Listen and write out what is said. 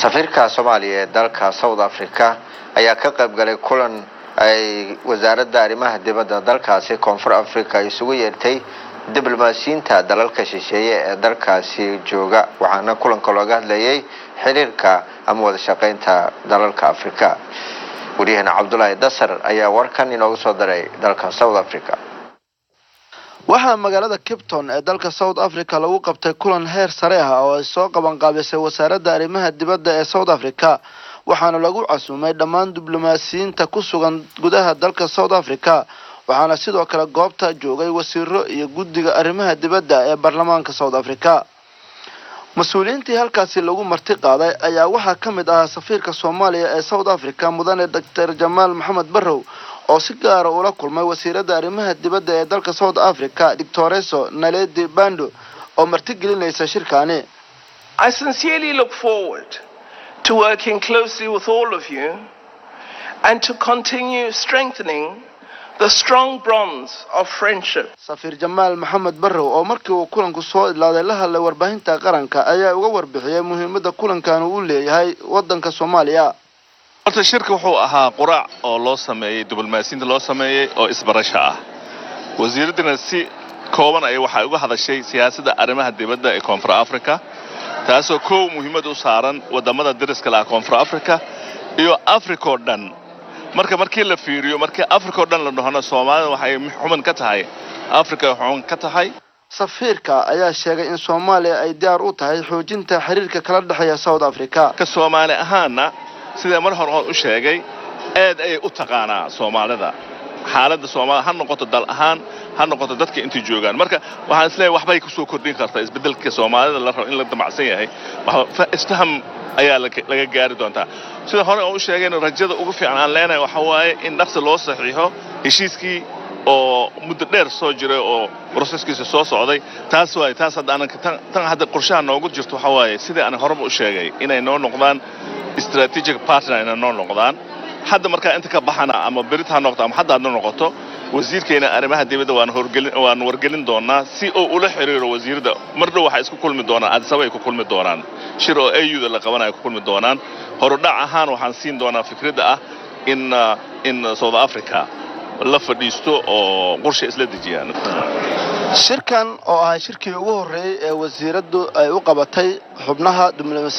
safiirka Soomaaliya ee dalka South Africa ayaa ka qayb galay kulan ay wasaaradda arrimaha dibadda dalkaasi Koonfur Afrika isugu yeertay diblomaasiyiinta dalalka shisheeye ee dalkaasi jooga waxaana kulanka looga hadlayay xiriirka ama wada shaqeynta dalalka Afrika. Wariyahana Cabdullaahi Dasar ayaa warkan inoogu soo diray dalka South Africa. waxaa magaalada Cape Town ee dalka South Africa lagu qabtay kulan heer sare ah oo ay soo qaban qaabisay wasaaradda arrimaha dibadda ee South Africa waxaana lagu casuumay dhammaan diblomaasiyiinta ku sugan gudaha dalka South Africa waxaana sidoo kale goobta joogay wasiiro iyo guddiga arrimaha dibadda ee baarlamaanka South Africa. mas'uuliyiintii halkaasi lagu marti qaaday ayaa waxaa ka mid ah safiirka Soomaaliya ee South Africa mudane Dr. Jamal Maxamed Barrow oo si gaar ah ula kulmay wasiirada arrimaha dibadda ee dalka South Africa Dictoreso Naledi Bando oo marti gelinaysa shirkaani. I sincerely look forward to working closely with all of you and to continue strengthening the strong bonds of friendship. Safiir Jamal Maxamed Barrow oo markii uu kulanku soo ilaaday la hadlay warbaahinta qaranka ayaa uga warbixiyay muhiimadda kulankan uu leeyahay wadanka Soomaaliya. horta shirka wuxuu ahaa quraac oo loo sameeyay diblomaasiyiinta loo sameeyay oo isbarasho ah. wasiiraduna si kooban ay waxa uga hadashay siyaasadda arrimaha dibadda ee Koonfur Afrika taasoo muhiimad u saaran wadamada dariska la Koonfur Afrika iyo Afrika oo dhan. markii la fiiriyo markii Afrika oo dhan la dhaho Soomaaliya waxay xuman ka tahay Afrika xuman ka tahay. safiirka ayaa sheegay in Soomaaliya ay diyaar u tahay xoojinta xiriirka kala dhaxeeya South Africa. ka Soomaali ahaana sida mar hore u sheegay aad ay u taqaanaa Soomaalida xaaladda Soomaaliya ha noqoto dal ahaan ha noqoto dadka inta joogan marka waxaan isleeyahay waxbay ku soo kordhin kartaa isbedelka Soomaalida la rabo in la damacsan yahay isfaham ayaa laga gaari doontaa sida hore oo u sheegay rajada ugu fiican aan leenahay waxa waaye in dhaqso loo saxiixo heshiiskii oo muddo dheer soo jiray oo processkiisa soo socday taas hadda tan hadda qorshaha noogu jirto waxa waaye sida aan hore u sheegay inay noo noqdaan strategic partner inay noo noqdaan hadda markaa inta ka baxana ama berita noqdo ama hadda noqoto wasiirkeena arrimaha dibadda waan wargelin doonaa si uu ula xiriiro wasiirada marna waxa isku kulmi doonaan Addis Ababa ay ku kulmi doonaan shir oo AU la qabanayo ku kulmi doonaan horudhac ahaan waxaan siin doonaa fikradda ah in South Africa la fadhiisto oo qorshe isla dejiyaan. shirkan oo ah shirkii ugu horeeyay ee wasiiradu ay u qabatay xubnaha diblomaasiyiinta